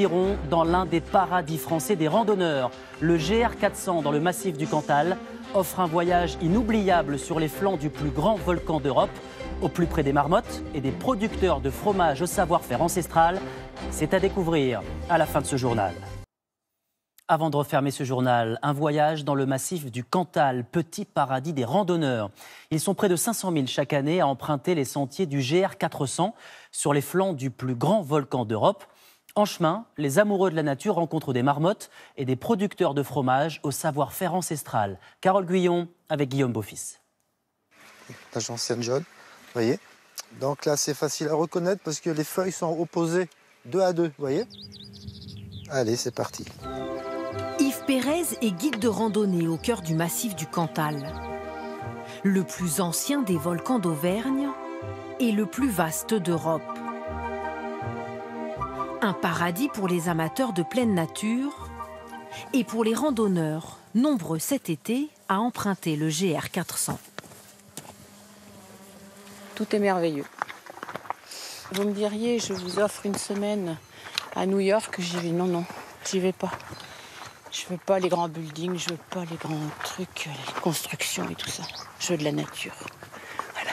partiront dans l'un des paradis français des randonneurs. Le GR 400 dans le massif du Cantal offre un voyage inoubliable sur les flancs du plus grand volcan d'Europe, au plus près des marmottes et des producteurs de fromage au savoir-faire ancestral. C'est à découvrir à la fin de ce journal. Avant de refermer ce journal, un voyage dans le massif du Cantal, petit paradis des randonneurs. Ils sont près de 500 000 chaque année à emprunter les sentiers du GR 400 sur les flancs du plus grand volcan d'Europe. En chemin, les amoureux de la nature rencontrent des marmottes et des producteurs de fromage au savoir-faire ancestral. Carole Guyon avec Guillaume Beaufils. L'agence Saint-John, vous voyez. Donc là, c'est facile à reconnaître parce que les feuilles sont opposées 2 à 2, vous voyez. Allez, c'est parti. Yves Pérez est guide de randonnée au cœur du massif du Cantal. Le plus ancien des volcans d'Auvergne et le plus vaste d'Europe. Un paradis pour les amateurs de pleine nature et pour les randonneurs, nombreux cet été à emprunter le GR 400. Tout est merveilleux. Vous me diriez, je vous offre une semaine à New York, j'y vais. Non, j'y vais pas. Je veux pas les grands buildings, je veux pas les grands trucs, les constructions et tout ça. Je veux de la nature. Voilà.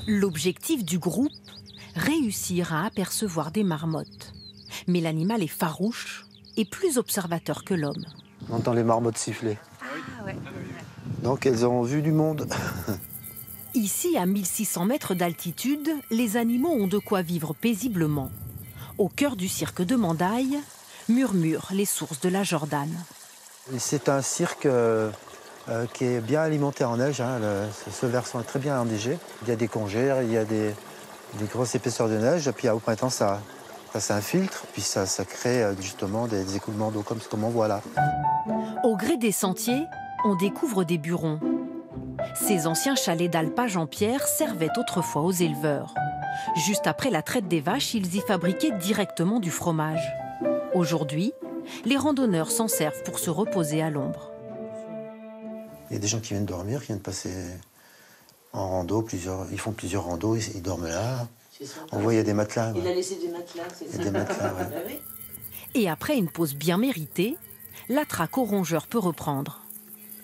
L'objectif du groupe, réussir à apercevoir des marmottes. Mais l'animal est farouche et plus observateur que l'homme. On entend les marmottes siffler. Ah ouais. Donc elles ont vu du monde. Ici, à 1600 mètres d'altitude, les animaux ont de quoi vivre paisiblement. Au cœur du cirque de Mandaille, murmurent les sources de la Jordanne. C'est un cirque qui est bien alimenté en neige. Ce versant est très bien enneigé. Il y a des congères, il y a des grosses épaisseurs de neige. Et puis au printemps, ça s'infiltre. Puis ça crée justement des écoulements d'eau comme on voit là. Au gré des sentiers, on découvre des burons. Ces anciens chalets d'alpage en pierre servaient autrefois aux éleveurs. Juste après la traite des vaches, ils y fabriquaient directement du fromage. Aujourd'hui, les randonneurs s'en servent pour se reposer à l'ombre. Il y a des gens qui viennent dormir, qui viennent passer en rando, ils font plusieurs randos, ils dorment là. On voit, il y a des matelas. Il a laissé des matelas, c'est ça. Il y a des matelas, ouais. Et après une pause bien méritée, la traque aux rongeurs peut reprendre.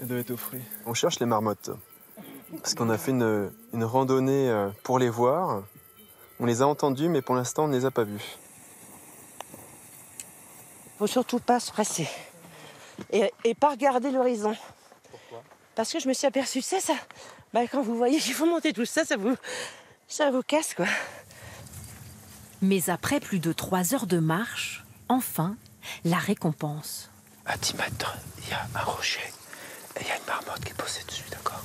Elle doit être au frais. On cherche les marmottes. Parce qu'on a fait une randonnée pour les voir. On les a entendues, mais pour l'instant, on ne les a pas vues. Faut surtout pas se presser. Et pas regarder l'horizon. Pourquoi ? Parce que je me suis aperçue de ça. Quand vous voyez qu'il faut monter tout ça, ça vous casse, quoi. Mais après plus de 3 heures de marche, enfin, la récompense. À 10 mètres, il y a un rocher et il y a une marmotte qui est posée dessus, d'accord ?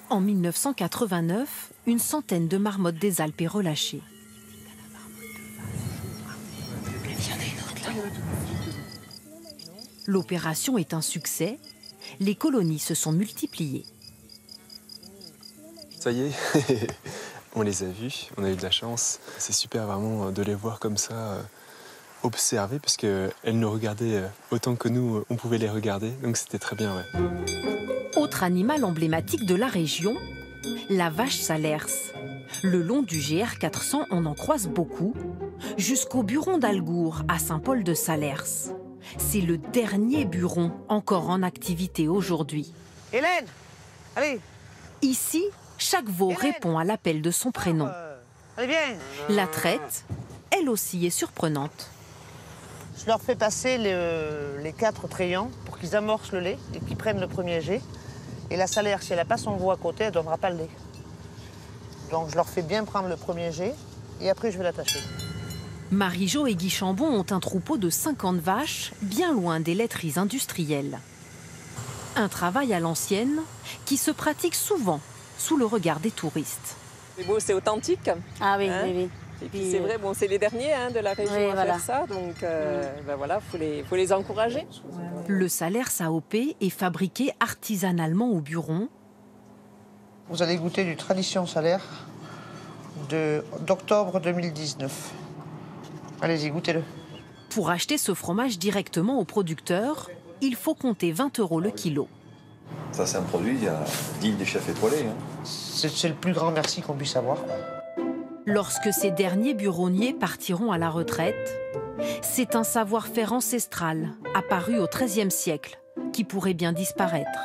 En 1989, une centaine de marmottes des Alpes est relâchée. L'opération est un succès. Les colonies se sont multipliées. Ça y est, on les a vus, on a eu de la chance. C'est super vraiment de les voir comme ça, observer, parce qu'elles nous regardaient autant que nous, on pouvait les regarder. Donc c'était très bien, ouais. Autre animal emblématique de la région, la vache salers. Le long du GR 400, on en croise beaucoup, jusqu'au buron d'Algour, à Saint-Paul-de-Salers. C'est le dernier buron encore en activité aujourd'hui. Hélène, allez. Ici, chaque veau répond à l'appel de son prénom. Allez, viens. La traite, elle aussi, est surprenante. Je leur fais passer les 4 trayants pour qu'ils amorcent le lait et qu'ils prennent le premier jet. Et la salaire, si elle n'a pas son veau à côté, elle ne donnera pas le lait. Donc je leur fais bien prendre le premier jet et après je vais l'attacher. Marie-Jo et Guy Chambon ont un troupeau de 50 vaches, bien loin des laiteries industrielles. Un travail à l'ancienne qui se pratique souvent sous le regard des touristes. C'est beau, c'est authentique. Ah oui, Hein? oui, oui. Et puis c'est vrai, c'est les derniers de la région Oui, à voilà. faire ça, donc voilà, faut les encourager. Le salers AOP est fabriqué artisanalement au buron. Vous allez goûter du tradition salaire d'octobre 2019. Allez-y, goûtez-le. Pour acheter ce fromage directement au producteur, il faut compter 20 € le kilo. Ça, c'est un produit digne des chefs étoilés. C'est le plus grand merci qu'on puisse avoir. Lorsque ces derniers buronniers partiront à la retraite, c'est un savoir-faire ancestral apparu au XIIIe siècle qui pourrait bien disparaître.